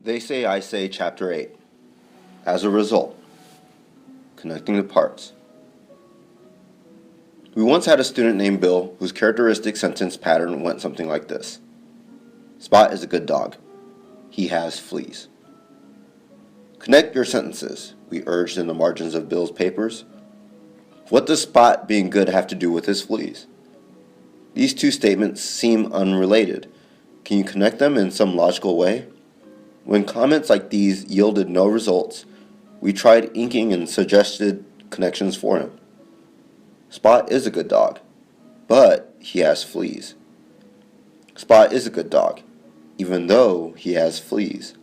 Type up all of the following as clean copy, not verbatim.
They Say, I Say, Chapter 8. As a result, connecting the parts. We once had a student named Bill whose characteristic sentence pattern went something like this. Spot is a good dog. He has fleas. Connect your sentences, we urged in the margins of Bill's papers. What does Spot being good have to do with his fleas? These two statements seem unrelated. Can you connect them in some logical way? When comments like these yielded no results, we tried inking and suggested connections for him. Spot is a good dog, but he has fleas. Spot is a good dog, even though he has fleas.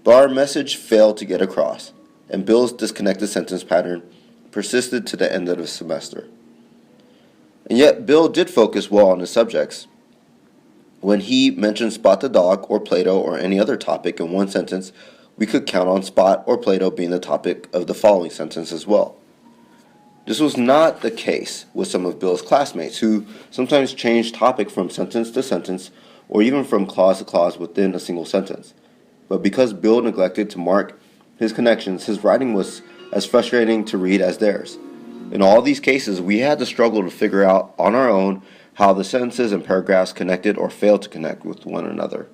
But our message failed to get across, and Bill's disconnected sentence pattern persisted to the end of the semester. And yet Bill did focus well on his subjects. When he mentioned Spot the dog or Plato or any other topic in one sentence, we could count on Spot or Plato being the topic of the following sentence as well. This was not the case with some of Bill's classmates, who sometimes changed topic from sentence to sentence or even from clause to clause within a single sentence. But because Bill neglected to mark his connections, his writing was as frustrating to read as theirs. In all these cases, we had to struggle to figure out on our own how the sentences and paragraphs connected or failed to connect with one another.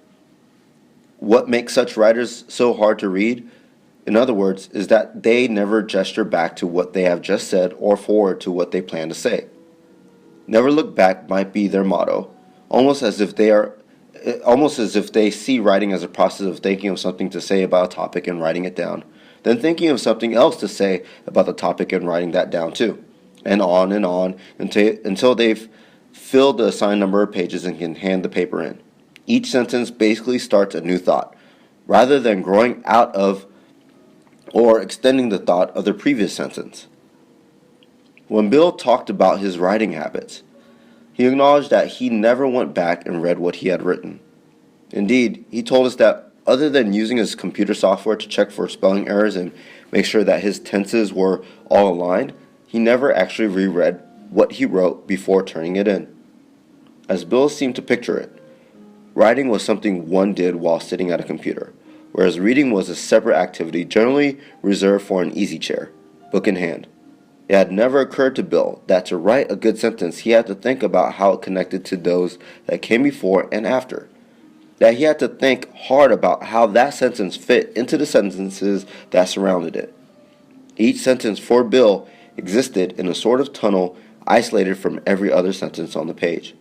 What makes such writers so hard to read, in other words, is that they never gesture back to what they have just said or forward to what they plan to say. Never look back might be their motto, almost as if they see writing as a process of thinking of something to say about a topic and writing it down, then thinking of something else to say about the topic and writing that down too, and on until they've filled the assigned number of pages and can hand the paper in. Each sentence basically starts a new thought, rather than growing out of or extending the thought of the previous sentence. When Bill talked about his writing habits, he acknowledged that he never went back and read what he had written. Indeed, he told us that other than using his computer software to check for spelling errors and make sure that his tenses were all aligned, he never actually reread what he wrote before turning it in. As Bill seemed to picture it, writing was something one did while sitting at a computer, whereas reading was a separate activity generally reserved for an easy chair, book in hand. It had never occurred to Bill that to write a good sentence he had to think about how it connected to those that came before and after. That he had to think hard about how that sentence fit into the sentences that surrounded it. Each sentence for Bill existed in a sort of tunnel isolated from every other sentence on the page.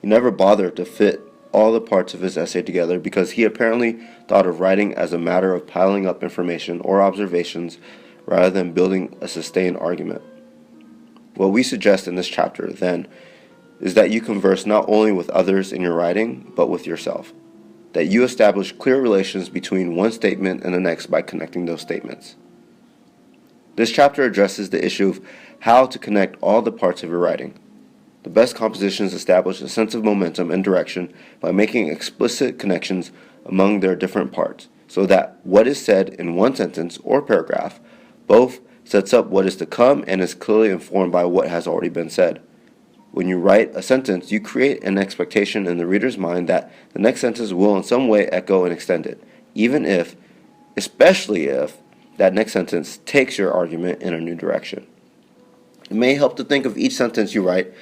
He never bothered to fit all the parts of his essay together because he apparently thought of writing as a matter of piling up information or observations rather than building a sustained argument. What we suggest in this chapter, then, is that you converse not only with others in your writing, but with yourself. That you establish clear relations between one statement and the next by connecting those statements. This chapter addresses the issue of how to connect all the parts of your writing. The best compositions establish a sense of momentum and direction by making explicit connections among their different parts, so that what is said in one sentence or paragraph both sets up what is to come and is clearly informed by what has already been said. When you write a sentence, you create an expectation in the reader's mind that the next sentence will in some way echo and extend it, especially if, that next sentence takes your argument in a new direction. It may help to think of each sentence you write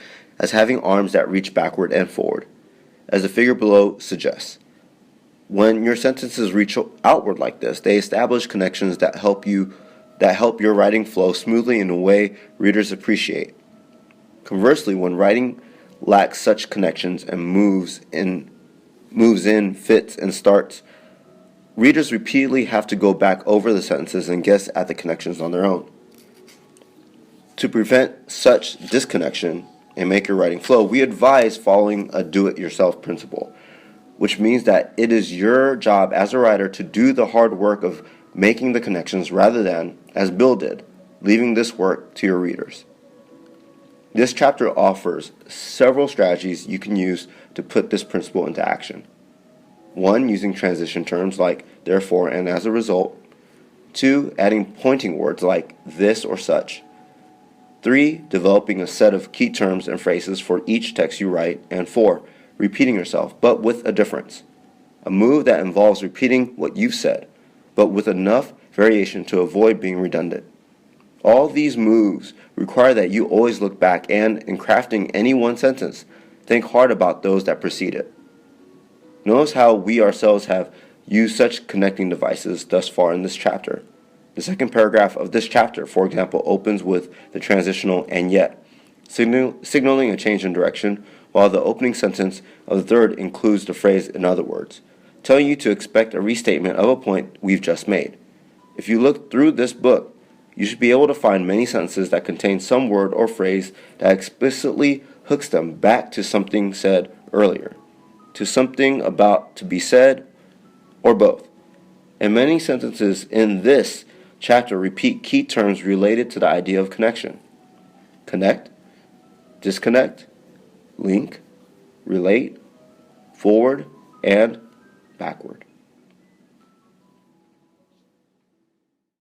as having arms that reach backward and forward, as the figure below suggests. When your sentences reach outward like this, they establish connections that help your writing flow smoothly in a way readers appreciate. Conversely, when writing lacks such connections and moves in, fits, and starts, readers repeatedly have to go back over the sentences and guess at the connections on their own. To prevent such disconnection and make your writing flow, we advise following a do-it-yourself principle, which means that it is your job as a writer to do the hard work of making the connections rather than, as Bill did, leaving this work to your readers. This chapter offers several strategies you can use to put this principle into action. 1. Using transition terms like therefore and as a result. 2. Adding pointing words like this or such. 3. Developing a set of key terms and phrases for each text you write. And 4. Repeating yourself, but with a difference. a move that involves repeating what you've said, but with enough variation to avoid being redundant. All these moves require that you always look back and, in crafting any one sentence, think hard about those that precede it. Notice how we ourselves have used such connecting devices thus far in this chapter. The second paragraph of this chapter, for example, opens with the transitional "and yet," signaling a change in direction, while the opening sentence of the third includes the phrase "in other words," telling you to expect a restatement of a point we've just made. If you look through this book, you should be able to find many sentences that contain some word or phrase that explicitly hooks them back to something said earlier, to something about to be said, or both. And many sentences in this chapter repeat key terms related to the idea of connection. Connect, disconnect, link, relate, forward, and backward.